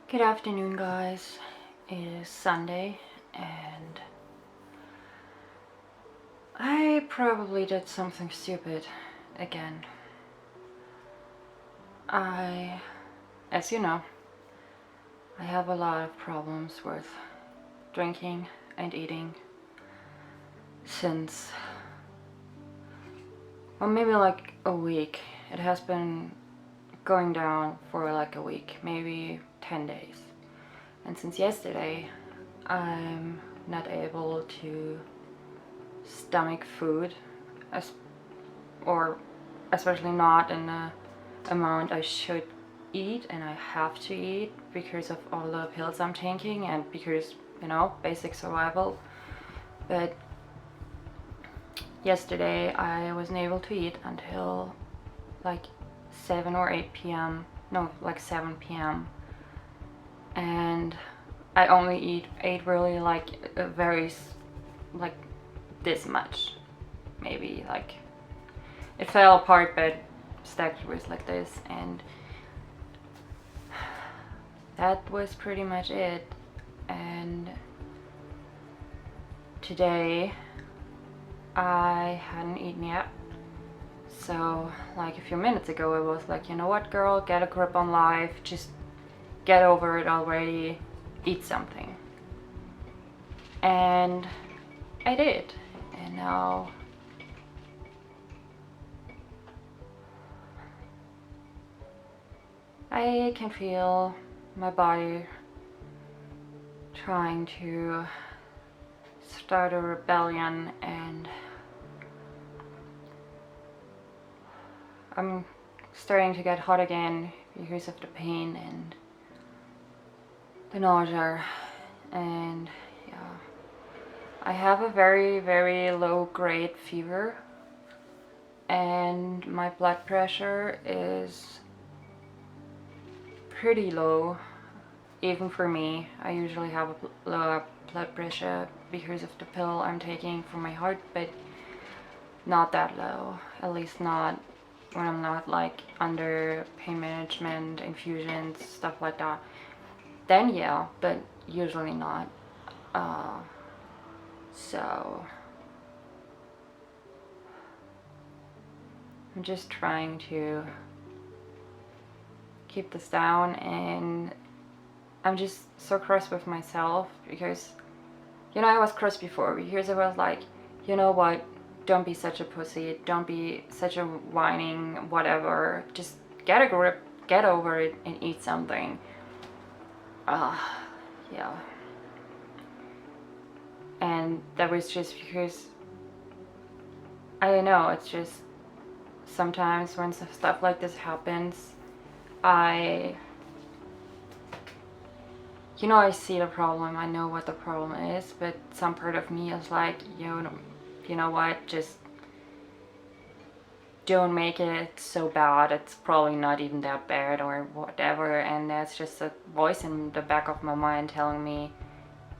Good afternoon, guys. It is Sunday and I probably did something stupid again. As you know, I have a lot of problems with drinking and eating since, well, maybe like a week. It has been going down for like a week, maybe 10 days. And since yesterday, I'm not able to stomach food, or especially not in the amount I should eat and I have to eat because of all the pills I'm taking and because, basic survival. But yesterday I wasn't able to eat until like 7 or 8 p.m. No, like 7 p.m. And I only ate really like a very, like this much. Maybe like it fell apart, but stacked was like this, and that was pretty much it. And today I hadn't eaten yet, so like a few minutes ago I was like, you know what, girl, get a grip on life, just get over it already, eat something. And I did, and now I can feel my body trying to start a rebellion, and I'm starting to get hot again because of the pain and the nausea. And yeah, I have a very, very low grade fever, and my blood pressure is pretty low, even for me. I usually have a low blood pressure because of the pill I'm taking for my heart, but not that low, at least not when I'm not like under pain management, infusions, stuff like that. Then yeah, but usually not. So I'm just trying to keep this down, and I'm just so cross with myself because, I was cross before because I was like, you know what, don't be such a pussy, don't be such a whining whatever, just get a grip, get over it, and eat something. Yeah. And that was just because, I don't know, it's just sometimes when stuff like this happens, I see the problem, I know what the problem is, but some part of me is like, you know what, just don't make it so bad, it's probably not even that bad or whatever. And that's just a voice in the back of my mind telling me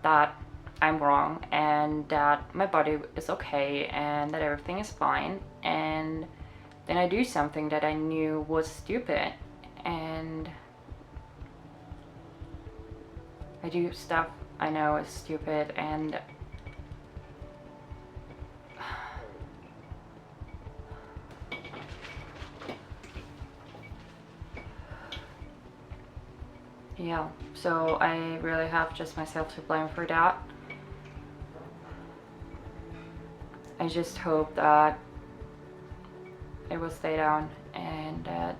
that I'm wrong and that my body is okay and that everything is fine. And then I do something that I knew was stupid, and I do stuff I know is stupid, and yeah, so I really have just myself to blame for that. I just hope that it will stay down and that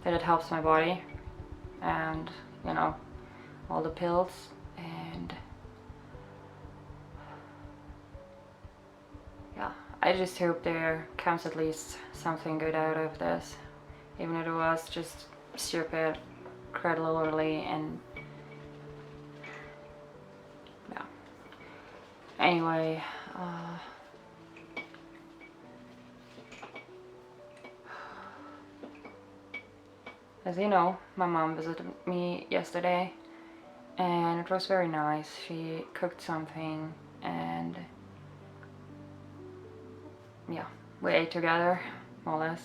that it helps my body and all the pills. And yeah, I just hope there comes at least something good out of this, even if it was just stupid, cried early, and yeah. Anyway, as you know, my mom visited me yesterday and it was very nice. She cooked something and yeah, we ate together, more or less.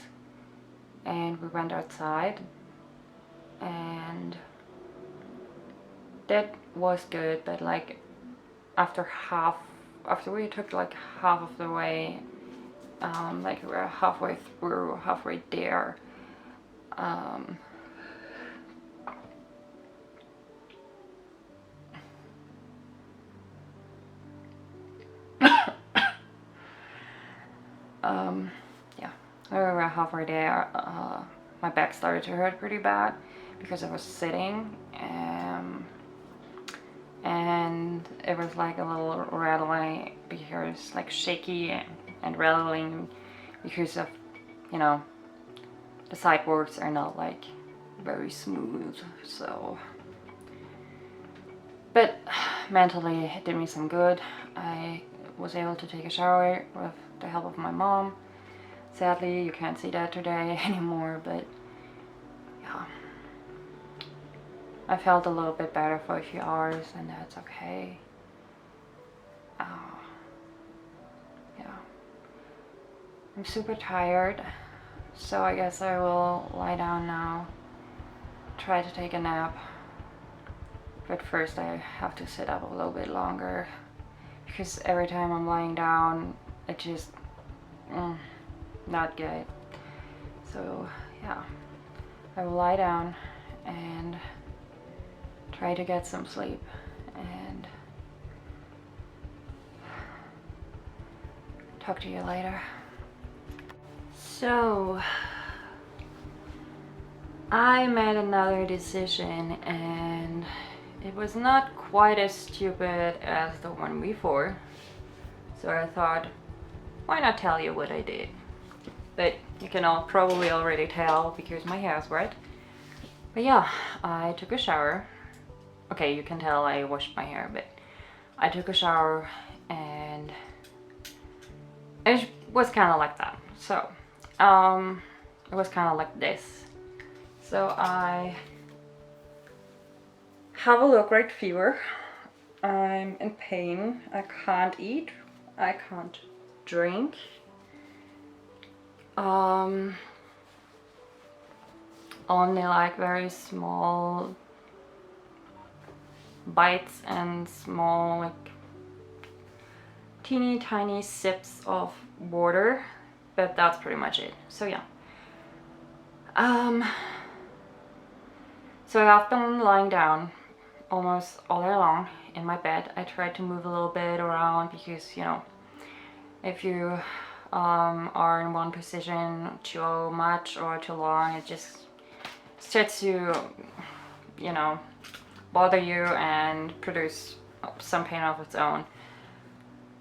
and we went outside, and that was good. But like after we took like half of the way, like we were halfway through, halfway there, yeah, we were halfway there. My back started to hurt pretty bad because I was sitting, and it was like a little rattling, because like shaky and rattling because of, you know, the sidewalks are not like very smooth. So, but mentally it did me some good. I was able to take a shower with the help of my mom. Sadly, you can't see that today anymore, but yeah, I felt a little bit better for a few hours, and that's okay. Yeah, I'm super tired, so I guess I will lie down now, try to take a nap. But first I have to sit up a little bit longer, because every time I'm lying down, it just not good. So yeah, I will lie down and try to get some sleep, and talk to you later. So I made another decision, and it was not quite as stupid as the one before. So I thought, why not tell you what I did? But you can all probably already tell because my hair's wet. But yeah, I took a shower. Okay, you can tell I washed my hair, but I took a shower, and it was kind of like that. So, it was kind of like this. So I have a low-grade fever. I'm in pain. I can't eat. I can't drink. Only like very small bites and small, like teeny tiny sips of water, but that's pretty much it. So yeah. So I've been lying down almost all day long in my bed. I tried to move a little bit around because, you know, if you are in one position too much or too long, it just starts to, you know, bother you and produce some pain of its own.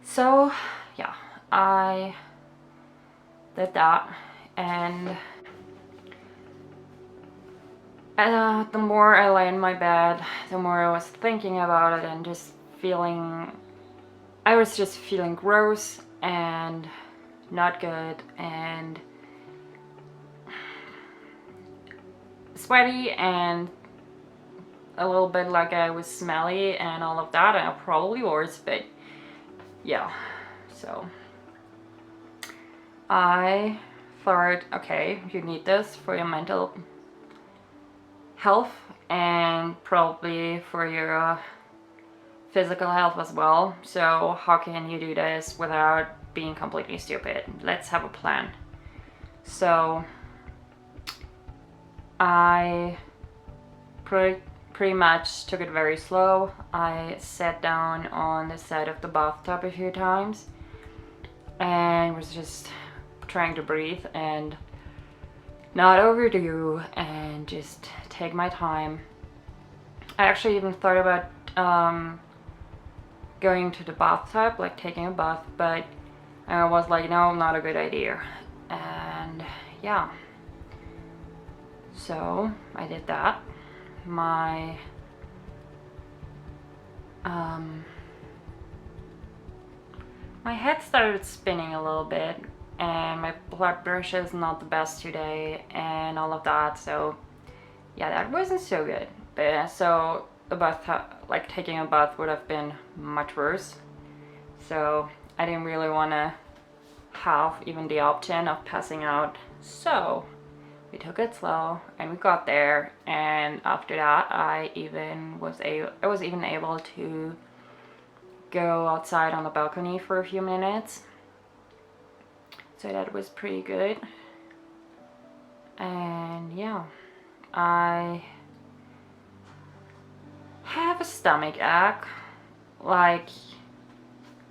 So yeah, I did that, and the more I lay in my bed, the more I was thinking about it and just I was just feeling gross and not good and sweaty and a little bit like I was smelly and all of that, and probably worse, but yeah. So I thought, okay, you need this for your mental health and probably for your physical health as well. So how can you do this without being completely stupid? Let's have a plan. So I pretty much took it very slow. I sat down on the side of the bathtub a few times and was just trying to breathe and not overdo and just take my time. I actually even thought about going to the bathtub, like taking a bath, but I was like, no, not a good idea. And yeah, so I did that. My head started spinning a little bit, and my blood pressure is not the best today and all of that. So yeah, that wasn't so good. But so a bath, like taking a bath, would have been much worse. So I didn't really want to have even the option of passing out. So We took it slow and we got there, and after that I was even able to go outside on the balcony for a few minutes. So that was pretty good. And yeah, I have a stomach ache. Like,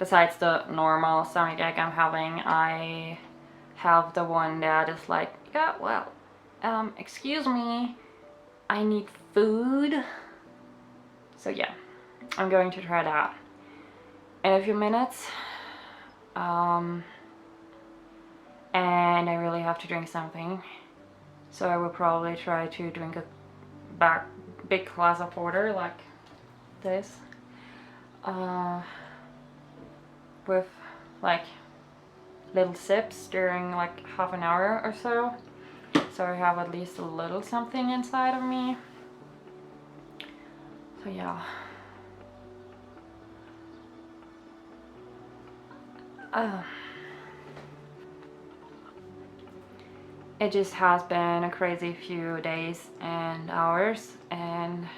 besides the normal stomach ache I'm having, I have the one that is like, yeah, well, excuse me, I need food. So yeah, I'm going to try that in a few minutes. And I really have to drink something. So I will probably try to drink a big glass of water like this. With like little sips during like half an hour or so. So I have at least a little something inside of me. So yeah. It just has been a crazy few days and hours, and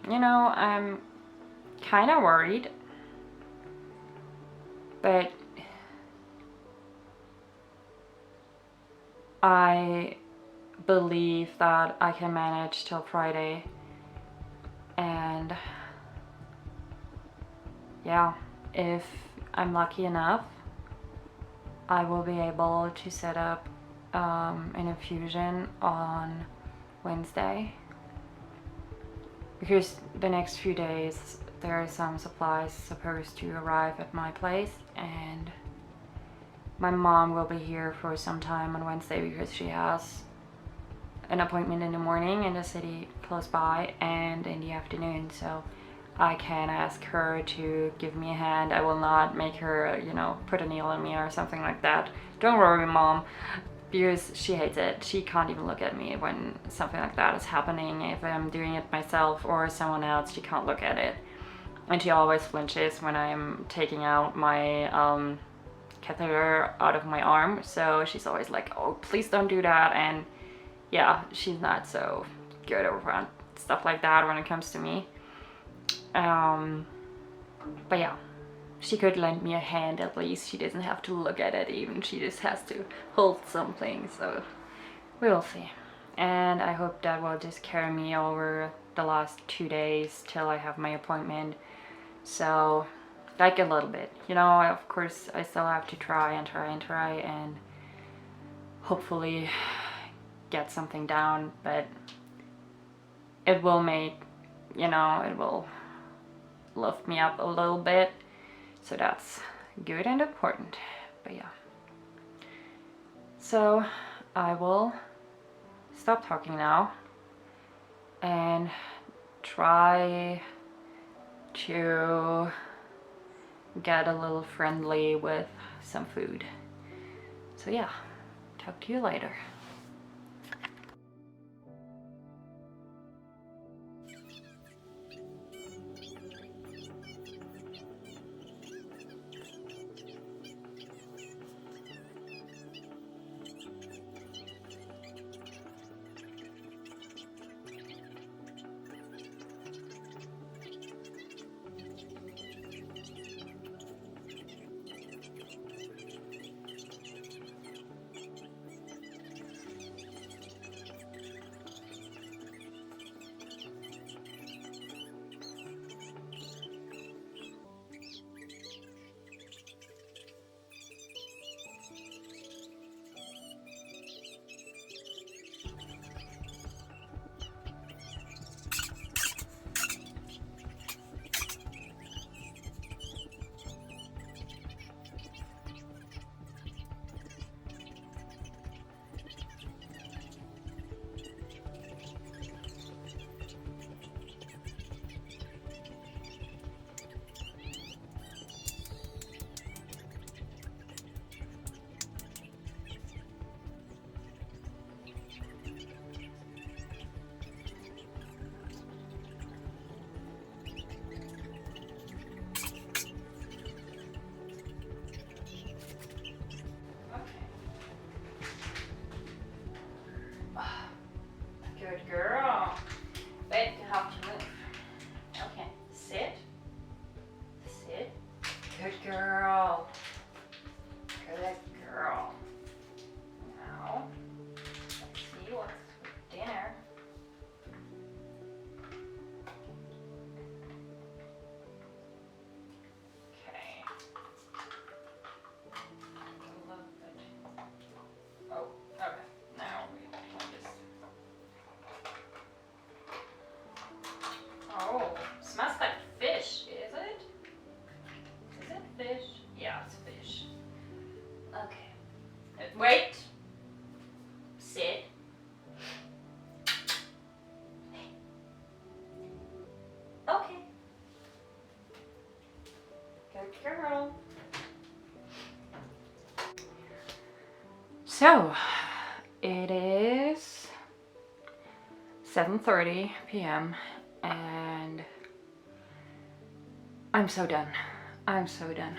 you know, I'm kind of worried, but I believe that I can manage till Friday. And yeah, if I'm lucky enough, I will be able to set up an infusion on Wednesday, because the next few days there are some supplies supposed to arrive at my place, and my mom will be here for some time on Wednesday because she has an appointment in the morning in the city close by and in the afternoon. So I can ask her to give me a hand. I will not make her, you know, put a needle in me or something like that. Don't worry, Mom, because she hates it. She can't even look at me when something like that is happening. If I'm doing it myself or someone else, she can't look at it. And she always flinches when I'm taking out my catheter out of my arm. So she's always like, oh, please don't do that. And yeah, she's not so good around stuff like that when it comes to me. But yeah, she could lend me a hand at least. She doesn't have to look at it even. She just has to hold something. So we will see. And I hope that will just carry me over the last 2 days till I have my appointment. So, like a little bit, you know, of course I still have to try and hopefully get something down, but it will make, you know, it will lift me up a little bit. So that's good and important. But yeah. So I will stop talking now and try to get a little friendly with some food. So yeah, talk to you later. girl. So, it is 7:30 p.m. and I'm so done. I'm so done.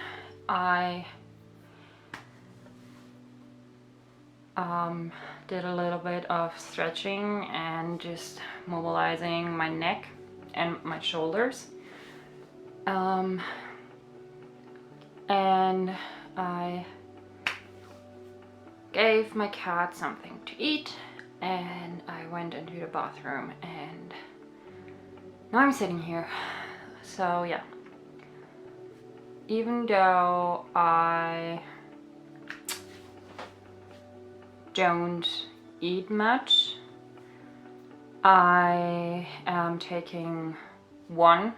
I did a little bit of stretching and just mobilizing my neck and my shoulders. And I gave my cat something to eat and I went into the bathroom and now I'm sitting here. So yeah, even though I don't eat much, I am taking 1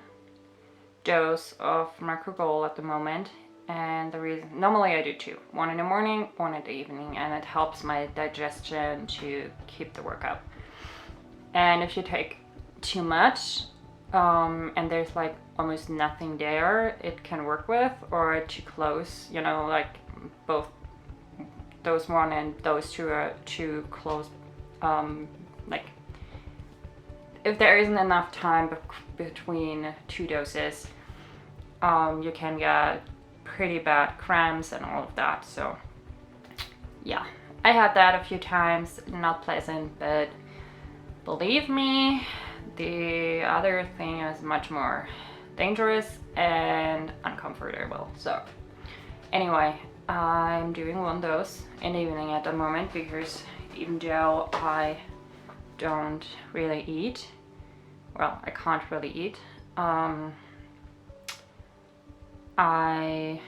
dose of Macrogol at the moment, and the reason, normally I do 2, 1 in the morning, 1 in the evening, and it helps my digestion to keep the work up. And if you take too much and there's like almost nothing there it can work with, or too close, you know, like both those 1 and those 2 are too close, like if there isn't enough time between 2 doses, you can get pretty bad cramps and all of that. So yeah, I had that a few times, not pleasant, but believe me, the other thing is much more dangerous and uncomfortable. So anyway, I'm doing 1 dose in the evening at the moment because even though I don't really eat, well, I can't really eat, I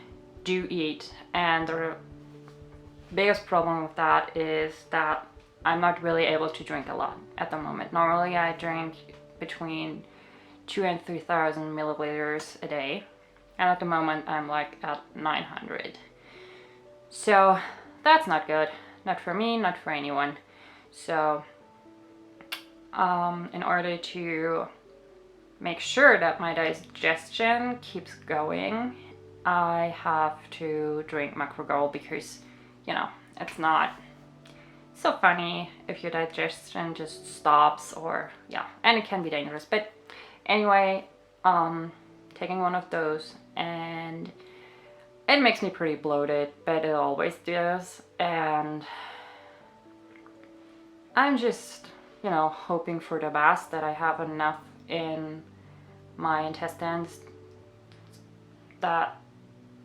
do eat, and the biggest problem with that is that I'm not really able to drink a lot at the moment. Normally I drink between 2,000 and 3,000 milliliters a day, and at the moment I'm like at 900. So that's not good, not for me, not for anyone. So in order to make sure that my digestion keeps going, I have to drink Macrogol because, you know, it's not so funny if your digestion just stops, or yeah, and it can be dangerous. But anyway, taking 1 of those, and it makes me pretty bloated, but it always does, and I'm just, you know, hoping for the best, that I have enough in my intestines that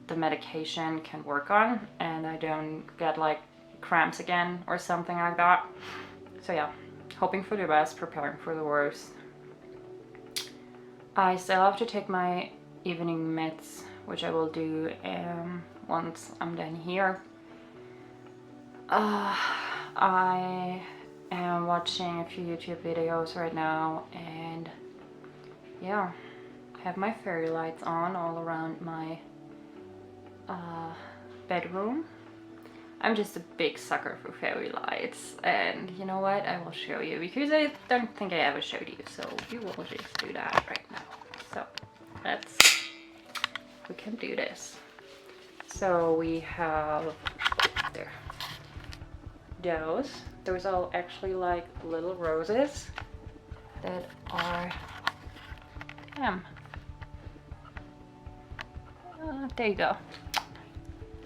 the medication can work on and I don't get like cramps again or something like that. So yeah, hoping for the best, preparing for the worst. I still have to take my evening meds, which I will do once I'm done here. I am watching a few YouTube videos right now, and yeah, I have my fairy lights on all around my bedroom. I'm just a big sucker for fairy lights, and you know what, I will show you because I don't think I ever showed you, so we will just do that right now. So we can do this. So we have there those are actually like little roses that are there you go.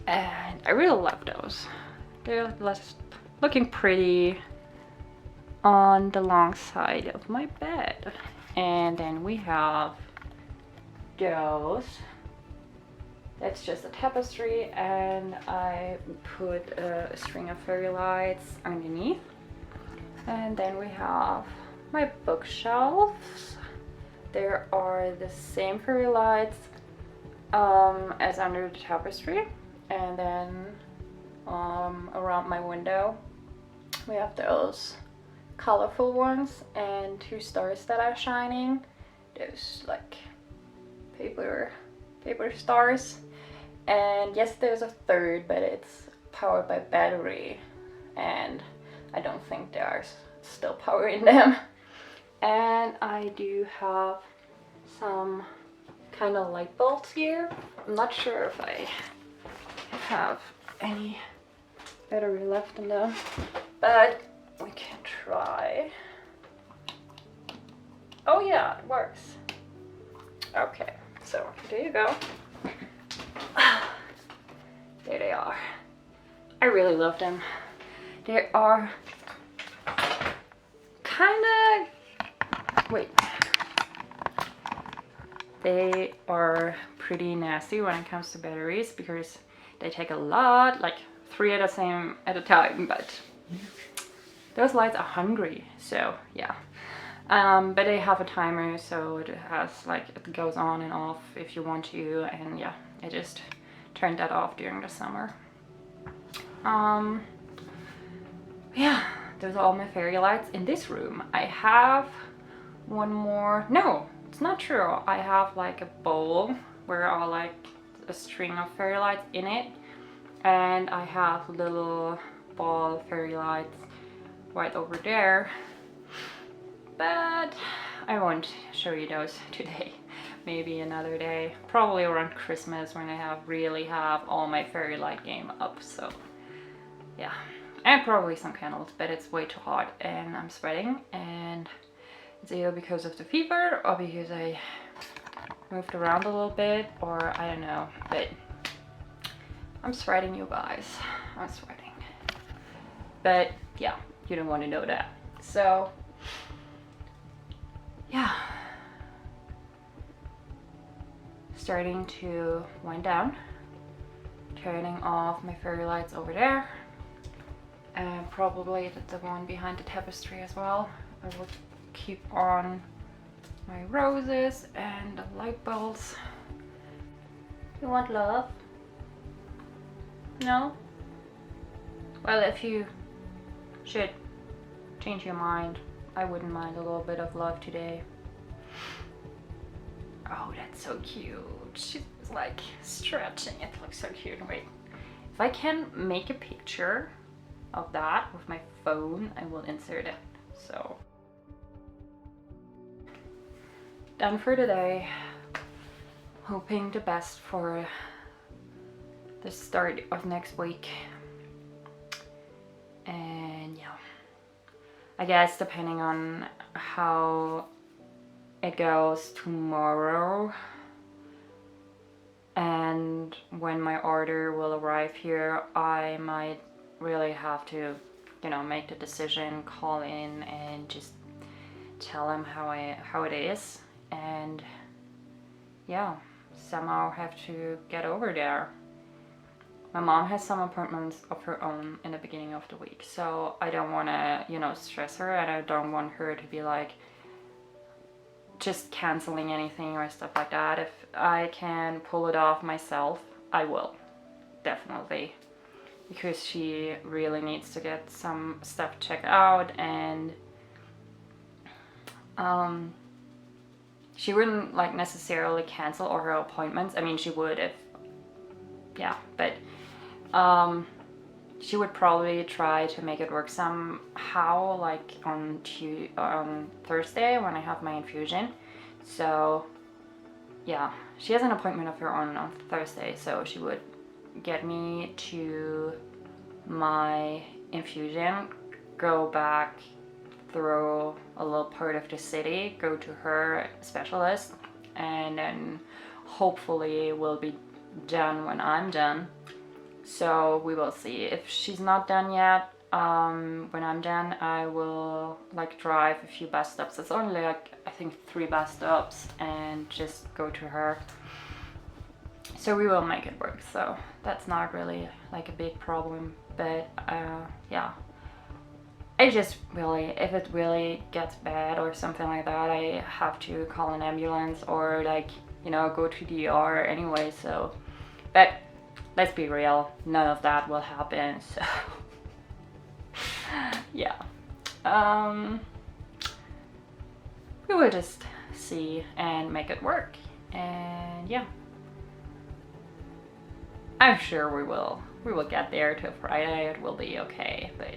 And I really love those. They're just looking pretty on the long side of my bed. And then we have those. That's just a tapestry, and I put a string of fairy lights underneath. And then we have my bookshelves. There are the same fairy lights as under the tapestry. And then around my window we have those colorful ones and 2 stars that are shining. Those like paper stars. And yes, there's a 3rd, but it's powered by battery, and I don't think there's still power in them. And I do have some kind of light bulbs here. I'm not sure if I have any battery left in them, but we can try. Oh yeah, it works. Okay, so there you go. There they are. I really love them. They are kind of, wait. They are pretty nasty when it comes to batteries because they take a lot, like 3 at a time, but those lights are hungry, so yeah. But they have a timer, so it has like, it goes on and off if you want to, and yeah, I just turned that off during the summer. Yeah, those are all my fairy lights in this room. I have one more, no, it's not true. I have like a bowl where I like a string of fairy lights in it, and I have little ball fairy lights right over there, but I won't show you those today. Maybe another day, probably around Christmas when I really have all my fairy light game up. So yeah, and probably some candles, but it's way too hot and I'm sweating, and it's either because of the fever or because I moved around a little bit, or I don't know, but I'm sweating, you guys. I'm sweating. But yeah, you don't want to know that. So yeah, starting to wind down, turning off my fairy lights over there, and probably the one behind the tapestry as well. I would keep on my roses and the light bulbs. You want love? No? Well, if you should change your mind, I wouldn't mind a little bit of love today. Oh, that's so cute. She's like stretching. It looks so cute. Wait, if I can make a picture of that with my phone, I will insert it. So done for today. Hoping the best for the start of next week. And yeah, I guess depending on how it goes tomorrow and when my order will arrive here, I might really have to, you know, make the decision, call in and just tell them how it is, and yeah, somehow have to get over there. My mom has some appointments of her own in the beginning of the week, so I don't want to, you know, stress her, and I don't want her to be like just canceling anything or stuff like that. If I can pull it off myself, I will, definitely, because she really needs to get some stuff checked out, and she wouldn't like necessarily cancel all her appointments. I mean, she would if, yeah, but she would probably try to make it work somehow, like on Thursday when I have my infusion. So yeah, she has an appointment of her own on Thursday, so she would get me to my infusion, go back through a little part of the city, go to her specialist, and then hopefully we'll be done when I'm done. So we will see. If she's not done yet, when I'm done, I will like drive a few bus stops. It's only like, I think 3 bus stops, and just go to her. So we will make it work. So that's not really like a big problem, but yeah. I just really, if it really gets bad or something like that, I have to call an ambulance or like, you know, go to the ER anyway. So, but let's be real, none of that will happen. So yeah, we will just see and make it work. And yeah, I'm sure we will get there till Friday. It will be okay, but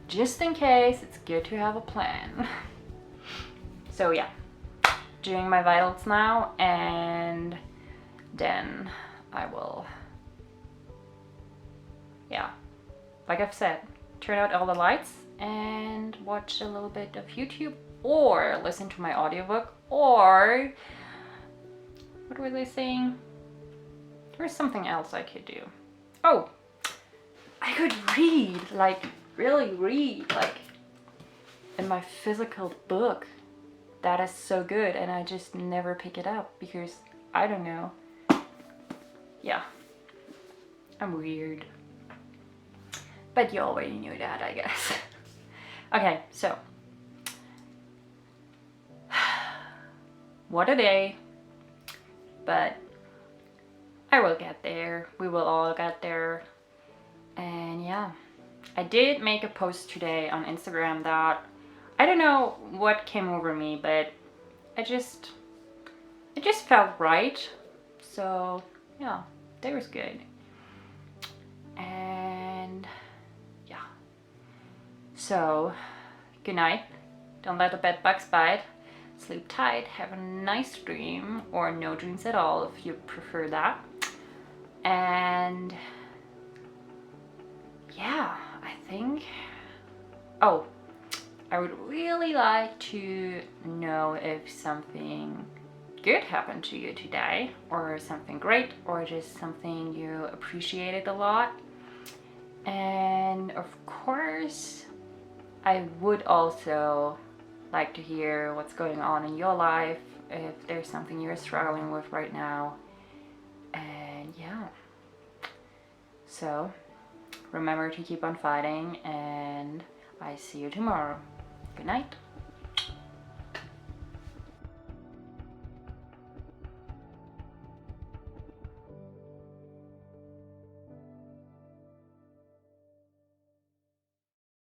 just in case, it's good to have a plan. So yeah, doing my vitals now, and then I will, yeah, like I've said, turn out all the lights and watch a little bit of YouTube, or listen to my audiobook, or what were they saying? There's something else I could do. Oh, I could read, like really read, like in my physical book. That is so good, and I just never pick it up because I don't know. Yeah, I'm weird. But you already knew that, I guess. Okay, so what a day. But I will get there. We will all get there. And yeah, I did make a post today on Instagram that I don't know what came over me, but it just felt right. So yeah, that was good. And yeah, so good night. Don't let the bed bugs bite. Sleep tight, have a nice dream, or no dreams at all if you prefer that. And yeah, I think, oh, I would really like to know if something good happened to you today, or something great, or just something you appreciated a lot. And of course, I would also like to hear what's going on in your life, if there's something you're struggling with right now. And yeah, so remember to keep on fighting, and I see you tomorrow. Good night.